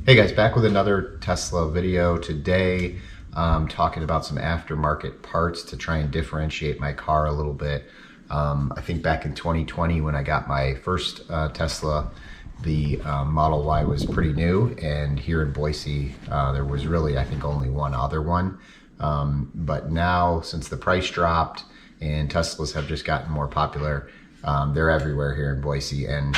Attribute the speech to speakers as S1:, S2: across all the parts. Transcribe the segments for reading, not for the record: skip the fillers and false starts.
S1: Hey guys, back with another Tesla video today. Talking about some aftermarket parts to try and differentiate my car a little bit. I think back in 2020 when I got my first Tesla, the Model Y was pretty new, and here in Boise there was really, I think, only one other one. But now, since the price dropped and Teslas have just gotten more popular, they're everywhere here in Boise, and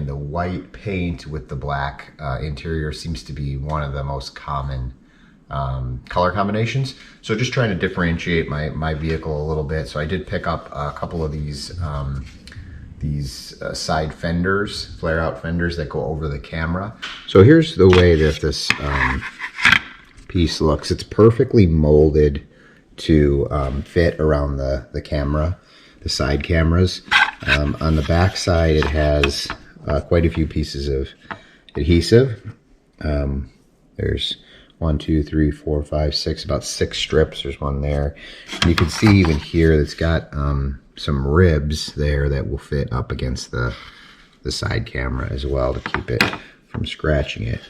S1: the white paint with the black interior seems to be one of the most common color combinations. So just trying to differentiate my vehicle a little bit. So I did pick up a couple of these side fenders, flare out fenders that go over the camera. So here's the way that this piece looks. It's perfectly molded to fit around the camera, the side cameras. On the back side, it has quite a few pieces of adhesive. There's 1, 2, 3, 4, 5, 6, about 6 strips. There's one there. And you can see even here that's got some ribs there that will fit up against the side camera as well to keep it from scratching it.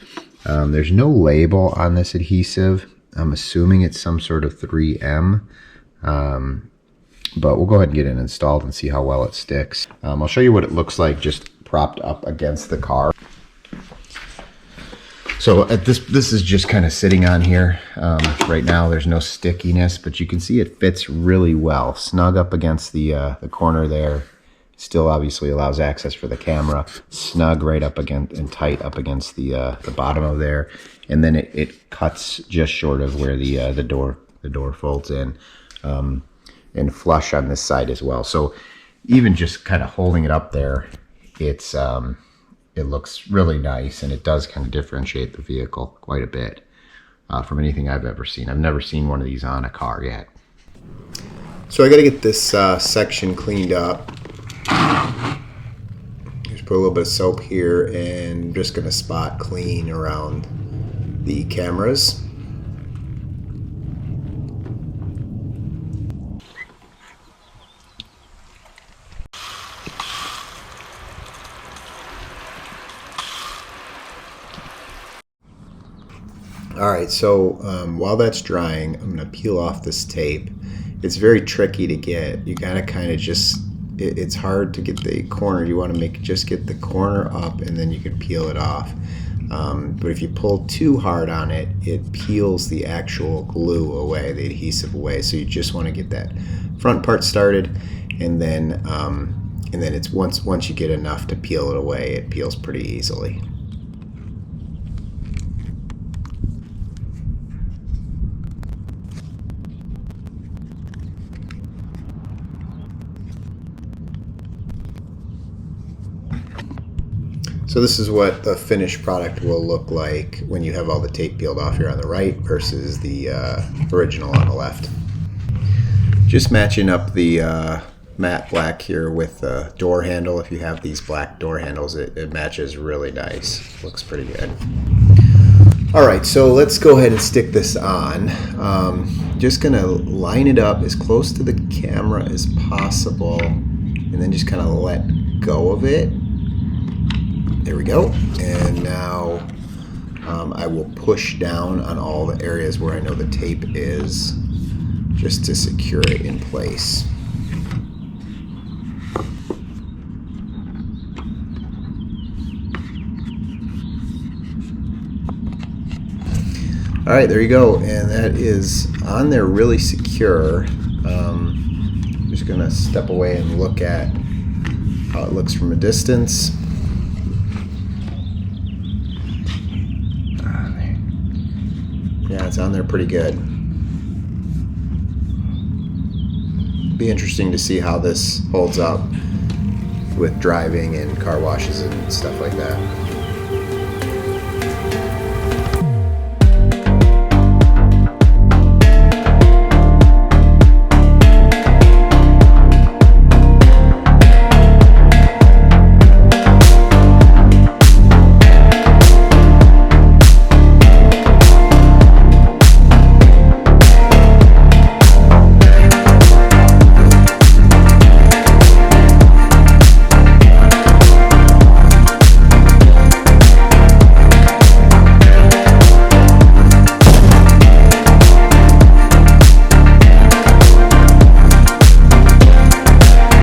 S1: There's no label on this adhesive. I'm assuming it's some sort of 3M. But we'll go ahead and get it installed and see how well it sticks. I'll show you what it looks like just propped up against the car. So this is just kind of sitting on here. Right now there's no stickiness, but you can see it fits really well. Snug up against the corner there. Still obviously allows access for the camera. Snug right up against and tight up against the bottom of there. And then it cuts just short of where the door folds in. And flush on this side as well. So even just kind of holding it up there, it looks really nice, and it does kind of differentiate the vehicle quite a bit from anything I've ever seen. I've never seen one of these on a car yet. So I got to get this section cleaned up. Just put a little bit of soap here, and I'm just going to spot clean around the cameras. Alright, so while that's drying, I'm going to peel off this tape. It's very tricky to get. You got to kind of just, it's hard to get the corner. You want to just get the corner up, and then you can peel it off. But if you pull too hard on it, it peels the actual glue away, the adhesive away. So you just want to get that front part started, and then it's once you get enough to peel it away, it peels pretty easily. So this is what the finished product will look like when you have all the tape peeled off here on the right versus the original on the left. Just matching up the matte black here with the door handle. If you have these black door handles, it matches really nice. Looks pretty good. Alright, so let's go ahead and stick this on. Just going to line it up as close to the camera as possible, and then just kind of let go of it. There we go. And now I will push down on all the areas where I know the tape is, just to secure it in place. All right, there you go. And that is on there really secure. I'm just going to step away and look at how it looks from a distance. Yeah, it's on there pretty good. Be interesting to see how this holds up with driving and car washes and stuff like that.